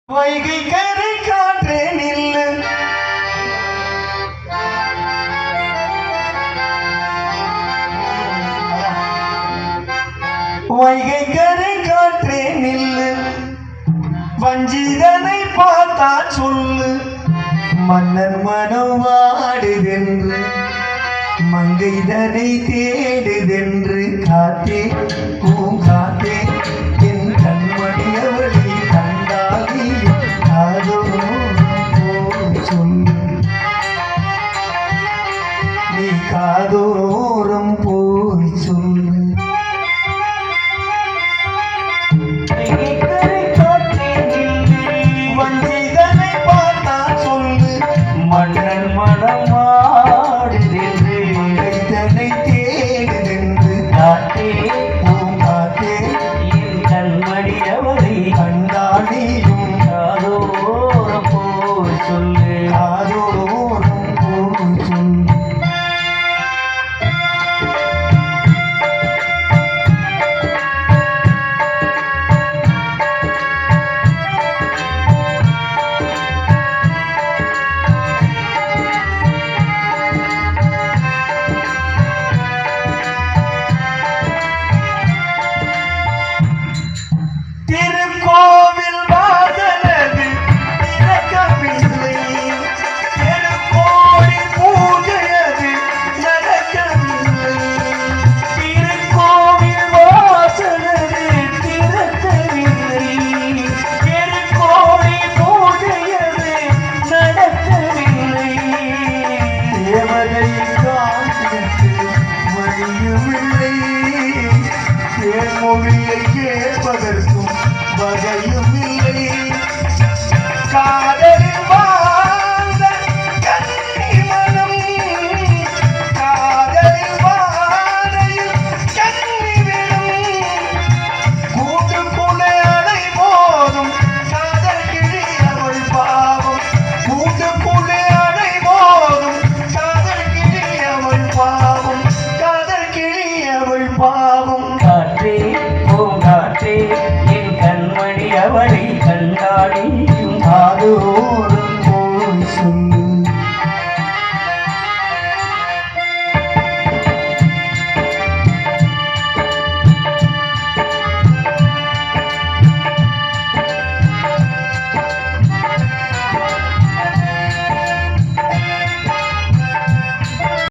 வைகை கரை காற்றே நில்லு, வைகை கரை காற்றே நில்லு, வஞ்சிதனை பார்த்தா சொல்லு, மன்னன் மனம் வாடுதென்று மங்கைதனை தேடுதென்று காத்தே பூங்காத்தே என் கண்மணியவளை கண்டாகி அதோ சொல்லு, நீ காதோரம் போய் சொல்லு. வஞ்சிதனை பார்த்தா சொல்லு, மன்னன் மனம் வாடுதென்று மங்கைதனை தேடுதென்று காத்தே பூங்காத்தே என் கண்மணியவளை கண்டாடியும் காதோரம் போய் சொல்லு. காதோரம் போய் சொல்லு. திருக்கோவில் வாசலது திறக்கவில்லை, திருக்கோடி பூஜையது நடக்கவில்லை. திருக்கோவில் வாசலது திறக்கவில்லை, திருக்கோடி பூஜையது நடக்கவில்லை. தேவதை காத்திருக்கு வழியுமில்லை, தேன்மொழியை கேட்பதற்கும் வகையும் இல்லை. காதலில் வாழ்ந்த கன்னி மனம், காதலில் வாடையில் கன்னி விடும், கூட்டுக்குள்ளே அலை போதும் காதல் கிளி அவள் பாவம், கூட்டுக்குள்ளே அலை போதும் காதல் கிளி அவள் பாவம், காதல் கிளி அவள் பாவம். காற்றே பூங்காற்றே என் கண்மணி அவளை கண்டாடி